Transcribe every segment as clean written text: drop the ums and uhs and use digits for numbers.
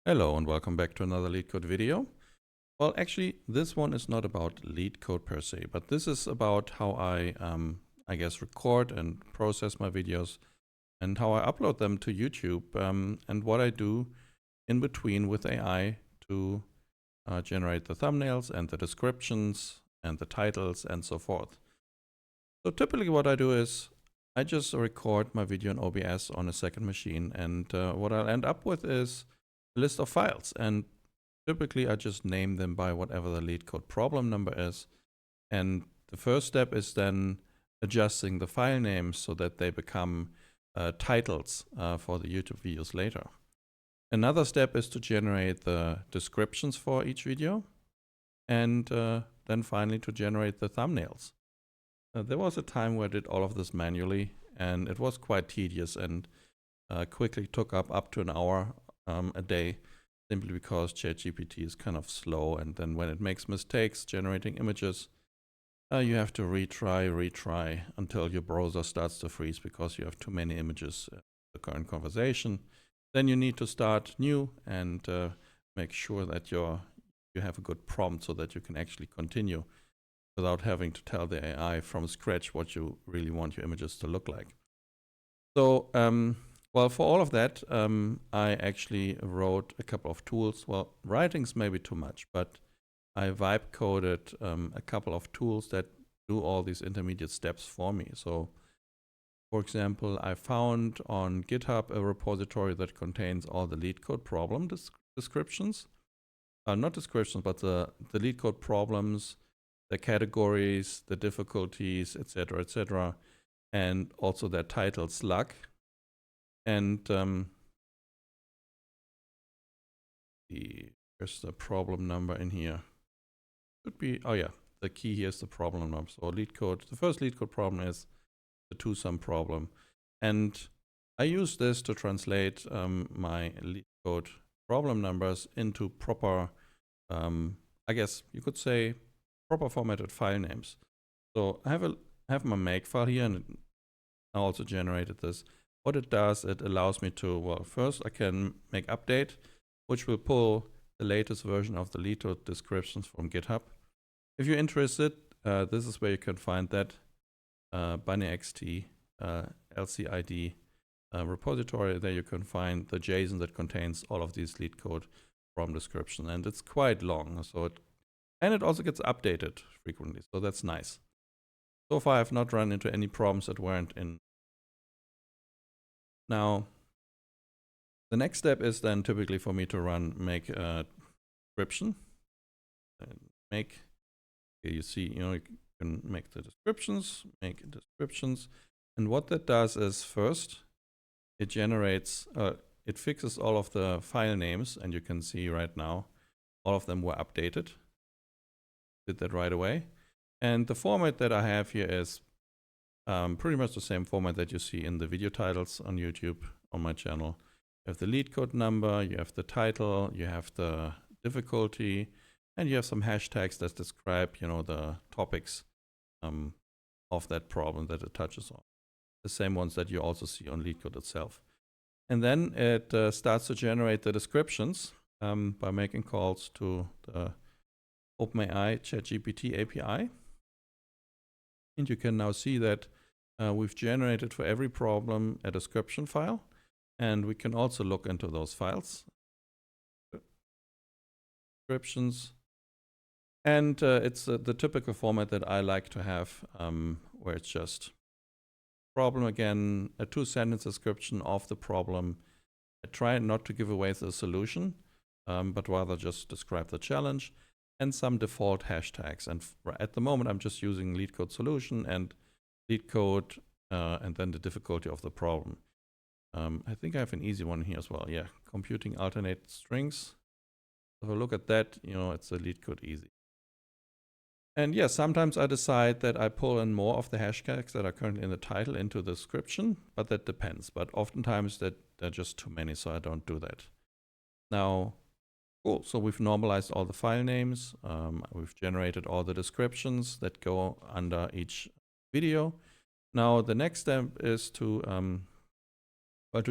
Hello and welcome back to another LeetCode video. Well, actually, this one is not about LeetCode per se, but this is about how I guess, record and process my videos and how I upload them to YouTube and what I do in between with AI to generate the thumbnails and the descriptions and the titles and so forth. So typically what I do is I just record my video in OBS on a second machine, and what I'll end up with is a list of files, and typically I just name them by whatever the LeetCode problem number is. And the first step is then adjusting the file names so that they become titles for the YouTube videos later. Another step is to generate the descriptions for each video, and then finally to generate the thumbnails. There was a time where I did all of this manually, and it was quite tedious and quickly took up to an hour a day, simply because ChatGPT is kind of slow, and then when it makes mistakes generating images, you have to retry until your browser starts to freeze because you have too many images in the current conversation. Then you need to start new and make sure that you have a good prompt so that you can actually continue without having to tell the AI from scratch what you really want your images to look like. So, well, for all of that, I actually wrote a couple of tools. Well, writing's maybe too much, but I vibe coded a couple of tools that do all these intermediate steps for me. So, for example, I found on GitHub a repository that contains all the LeetCode problem descriptions. Not descriptions, but the LeetCode problems, the categories, the difficulties, etc., and also their title slug. And here's the problem number in here. Should be, oh yeah, the key here is the problem number. So LeetCode, the first LeetCode problem is the two-sum problem. And I use this to translate my LeetCode problem numbers into proper, I guess you could say, proper formatted file names. So I have my make file here, and I also generated this. What it does, it allows me to, well, first I can make update, which will pull the latest version of the LeetCode descriptions from GitHub. If you're interested, this is where you can find that bunnyxt LCID repository. There you can find the JSON that contains all of these LeetCode problem description, and it's quite long. So it also gets updated frequently, so that's nice. So far, I've not run into any problems that weren't in. Now, the next step is then typically for me to make a description. Here you see, you can make the descriptions, and what that does is first, it generates, it fixes all of the file names, and you can see right now, all of them were updated. Did that right away. And the format that I have here is pretty much the same format that you see in the video titles on YouTube on my channel. You have the LeetCode number, you have the title, you have the difficulty, and you have some hashtags that describe, the topics of that problem that it touches on. The same ones that you also see on LeetCode itself. And then it starts to generate the descriptions by making calls to the OpenAI ChatGPT API. And you can now see that we've generated for every problem a description file, and we can also look into those files. Descriptions. And it's the typical format that I like to have, where it's just problem again, a 2-sentence description of the problem. I try not to give away the solution, but rather just describe the challenge and some default hashtags. And at the moment, I'm just using LeetCode solution and LeetCode and then the difficulty of the problem. I think I have an easy one here as well. Yeah, computing alternate strings. If I look at that, it's a LeetCode easy. And yeah, sometimes I decide that I pull in more of the hashtags that are currently in the title into the description, but that depends. But oftentimes that they're just too many, so I don't do that. Now, cool, so we've normalized all the file names. We've generated all the descriptions that go under each video. Now, the next step is to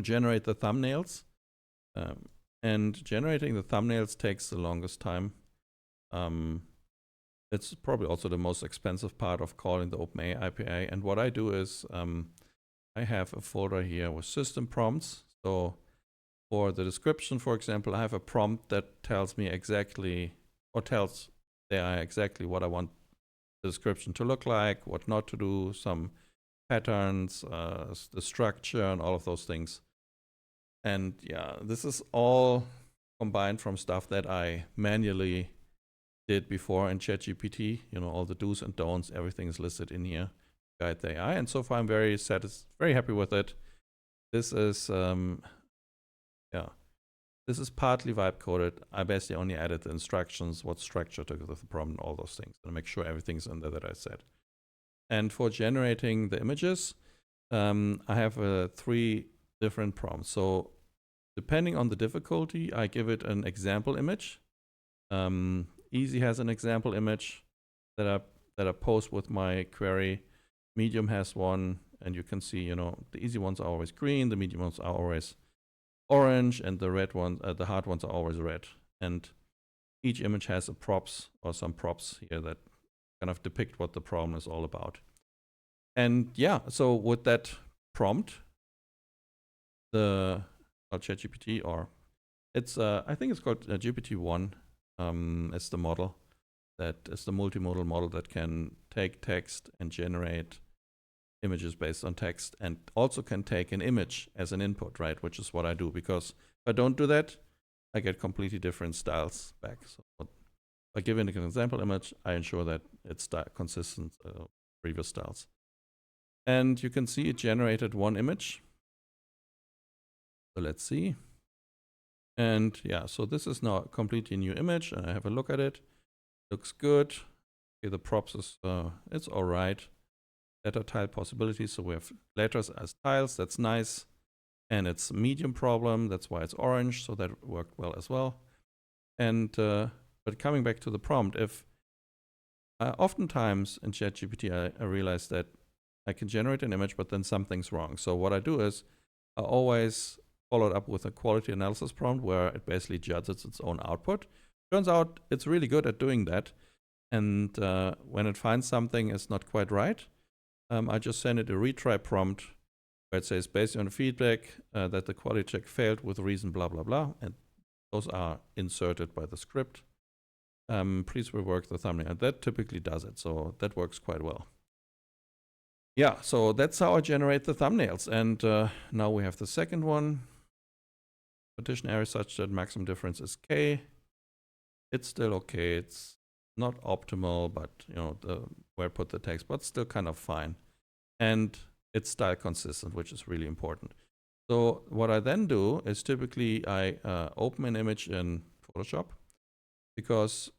generate the thumbnails. And generating the thumbnails takes the longest time. It's probably also the most expensive part of calling the OpenAI API. And what I do is I have a folder here with system prompts. So for the description, for example, I have a prompt that tells me exactly, or tells the AI exactly what I want the description to look like, what not to do, some patterns, the structure, and all of those things. And yeah, this is all combined from stuff that I manually did before in ChatGPT. You know, all the do's and don'ts, everything is listed in here, guide the AI. And so far, I'm very happy with it. This is, this is partly vibe coded. I basically only added the instructions, what structure to the prompt, and all those things, and make sure everything's in there that I said. And for generating the images, I have 3 different prompts. So depending on the difficulty, I give it an example image. Easy has an example image that I post with my query. Medium has one, and you can see, you know, the easy ones are always green, the medium ones are always orange, and the red ones, the hard ones are always red. And each image has a props or some props here that kind of depict what the problem is all about. And yeah, so with that prompt, the ChatGPT, or it's I think it's called GPT-1. It's the model that is the multimodal model that can take text and generate images based on text, and also can take an image as an input, right? Which is what I do, because if I don't do that, I get completely different styles back. So by giving an example image, I ensure that it's consistent previous styles. And you can see it generated one image. So let's see. And yeah, so this is now a completely new image, and I have a look at it. Looks good. Okay, the props is it's all right. Letter tile possibilities. So we have letters as tiles. That's nice. And it's medium problem. That's why it's orange. So that worked well as well. And but coming back to the prompt, if oftentimes in ChatGPT, I realize that I can generate an image, but then something's wrong. So what I do is I always follow it up with a quality analysis prompt where it basically judges its own output. Turns out it's really good at doing that. And when it finds something is not quite right, I just send it a retry prompt where it says, based on the feedback that the quality check failed with reason blah, blah, blah. And those are inserted by the script. Please rework the thumbnail. And that typically does it. So that works quite well. Yeah, so that's how I generate the thumbnails. And now we have the second one. Partition area such that maximum difference is K. It's still okay. It's not optimal, but you know, where I put the text, but still kind of fine. And it's style consistent, which is really important. So what I then do is typically I open an image in Photoshop, because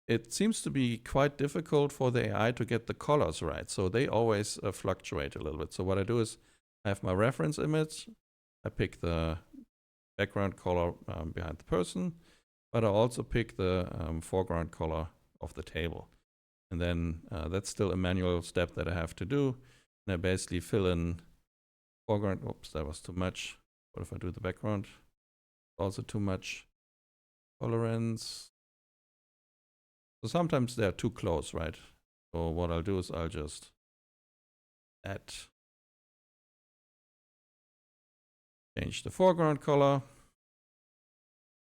it seems to be quite difficult for the AI to get the colors right. So they always fluctuate a little bit. So what I do is I have my reference image. I pick the background color behind the person, but I also pick the foreground color of the table. And then that's still a manual step that I have to do. And I basically fill in foreground. Oops, that was too much. What if I do the background? Also too much tolerance. So sometimes they're too close, right? So what I'll do is I'll just change the foreground color.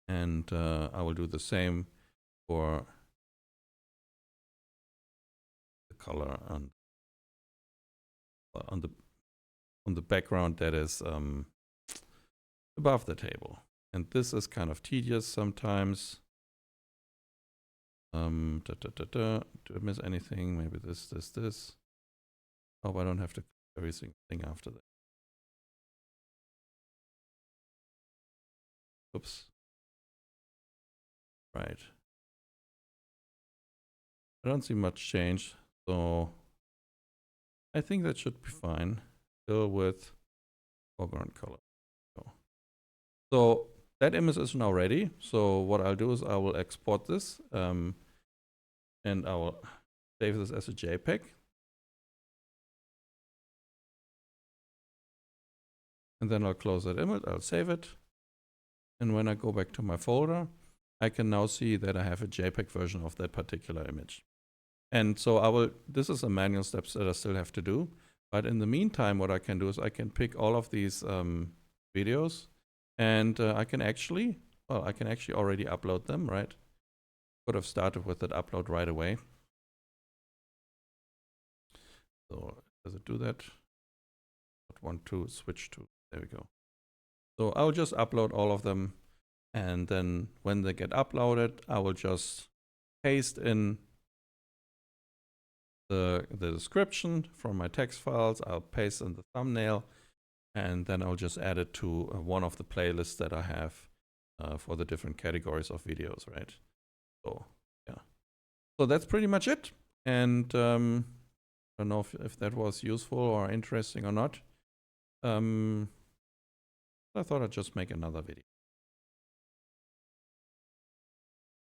And I will do the same for the color on the background that is above the table. And this is kind of tedious sometimes. Do I miss anything? Maybe this. Oh, I don't have to click everything after that. Oops. Right. I don't see much change, so I think that should be fine. Still with foreground color. So that image is now ready. So what I'll do is I will export this and I will save this as a JPEG. And then I'll close that image. I'll save it. And when I go back to my folder, I can now see that I have a JPEG version of that particular image. And so this is a manual steps that I still have to do. But in the meantime, what I can do is I can pick all of these videos, and I can actually already upload them, right? Could have started with that upload right away. So does it do that? I want to switch to, there we go. So I'll just upload all of them. And then when they get uploaded, I will just paste in the description from my text files. I'll paste in the thumbnail, and then I'll just add it to one of the playlists that I have for the different categories of videos, right? So yeah, so that's pretty much it. And I don't know if that was useful or interesting or not. I thought I'd just make another video.